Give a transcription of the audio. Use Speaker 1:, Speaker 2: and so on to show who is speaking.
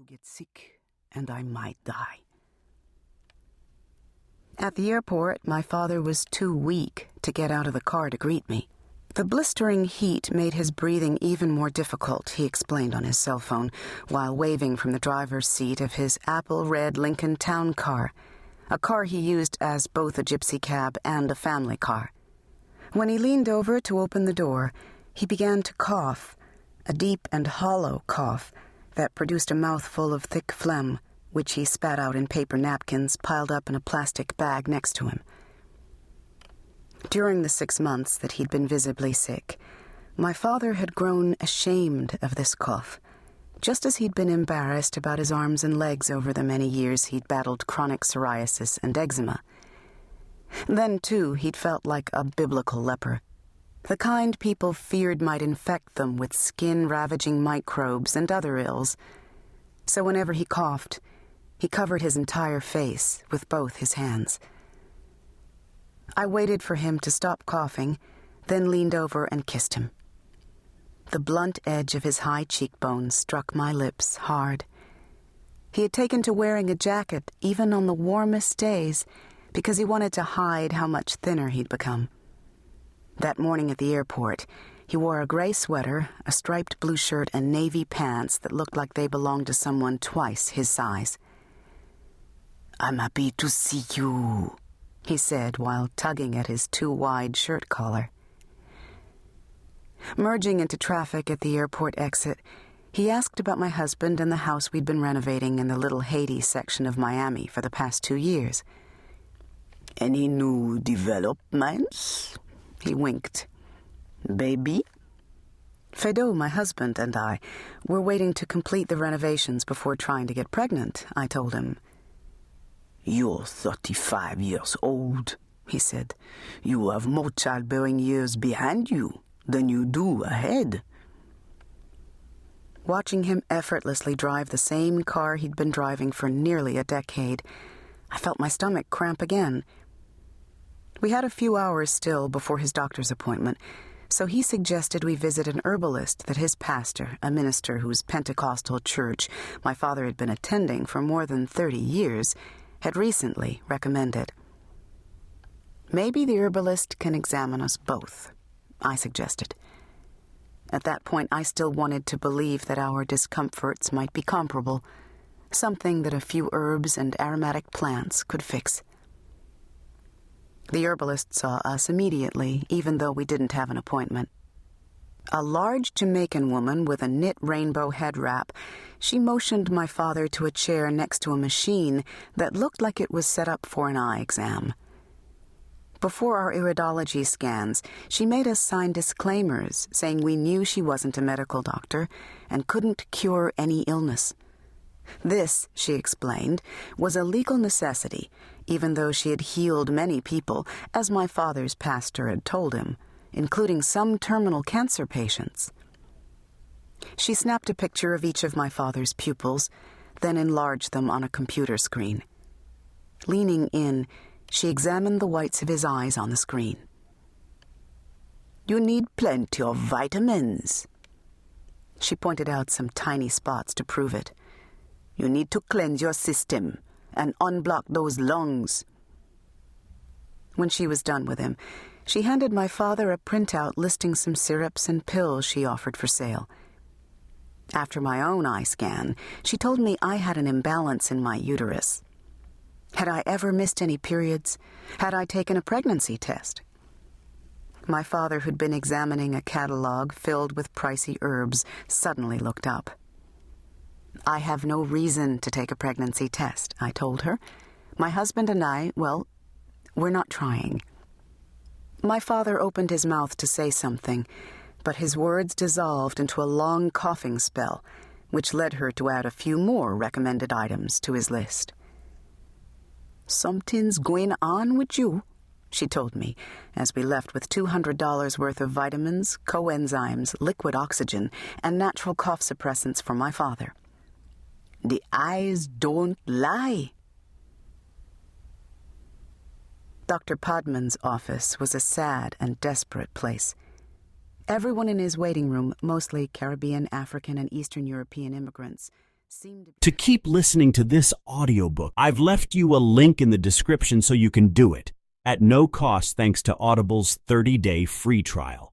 Speaker 1: to get sick, and I might die. At the airport, my father was too weak to get out of the car to greet me. The blistering heat made his breathing even more difficult, he explained on his cell phone, while waving from the driver's seat of his apple-red Lincoln Town car, a car he used as both a gypsy cab and a family car. When he leaned over to open the door, he began to cough, a deep and hollow cough that produced a mouthful of thick phlegm, which he spat out in paper napkins piled up in a plastic bag next to him. During the 6 months that he'd been visibly sick, my father had grown ashamed of this cough, just as he'd been embarrassed about his arms and legs over the many years he'd battled chronic psoriasis and eczema. Then, too, he'd felt like a biblical leper, the kind people feared might infect them with skin-ravaging microbes and other ills. So whenever he coughed, he covered his entire face with both his hands. I waited for him to stop coughing, then leaned over and kissed him. The blunt edge of his high cheekbones struck my lips hard. He had taken to wearing a jacket even on the warmest days because he wanted to hide how much thinner he'd become. That morning at the airport, he wore a gray sweater, a striped blue shirt, and navy pants that looked like they belonged to someone twice his size. "I'm happy to see you," he said while tugging at his too-wide shirt collar. Merging into traffic at the airport exit, he asked about my husband and the house we'd been renovating in the Little Haiti section of Miami for the past 2 years. "Any new developments?" He winked. "Baby?" Fedot, my husband, and I were waiting to complete the renovations before trying to get pregnant, I told him. "You're 35 years old," he said. "You have more childbearing years behind you than you do ahead." Watching him effortlessly drive the same car he'd been driving for nearly a decade, I felt my stomach cramp again. We had a few hours still before his doctor's appointment, so he suggested we visit an herbalist that his pastor, a minister whose Pentecostal church my father had been attending for more than 30 years, had recently recommended. "Maybe the herbalist can examine us both," I suggested. At that point, I still wanted to believe that our discomforts might be comparable, something that a few herbs and aromatic plants could fix. The herbalist saw us immediately, even though we didn't have an appointment. A large Jamaican woman with a knit rainbow head wrap, she motioned my father to a chair next to a machine that looked like it was set up for an eye exam. Before our iridology scans, she made us sign disclaimers saying we knew she wasn't a medical doctor and couldn't cure any illness. This, she explained, was a legal necessity, even though she had healed many people, as my father's pastor had told him, including some terminal cancer patients. She snapped a picture of each of my father's pupils, then enlarged them on a computer screen. Leaning in, she examined the whites of his eyes on the screen. "You need plenty of vitamins." She pointed out some tiny spots to prove it. "You need to cleanse your system and unblock those lungs." When she was done with him, she handed my father a printout listing some syrups and pills she offered for sale. After my own eye scan, she told me I had an imbalance in my uterus. Had I ever missed any periods? Had I taken a pregnancy test? My father, who'd been examining a catalog filled with pricey herbs, suddenly looked up. "I have no reason to take a pregnancy test," I told her. "My husband and I, well, we're not trying." My father opened his mouth to say something, but his words dissolved into a long coughing spell, which led her to add a few more recommended items to his list. "Something's going on with you," she told me, as we left with $200 worth of vitamins, coenzymes, liquid oxygen, and natural cough suppressants for my father. "The eyes don't lie." Dr. Podman's office was a sad and desperate place. Everyone in his waiting room, mostly Caribbean, African, and Eastern European immigrants, seemed to
Speaker 2: To keep listening to this audiobook, I've left you a link in the description so you can do it, at no cost thanks to Audible's 30-day free trial.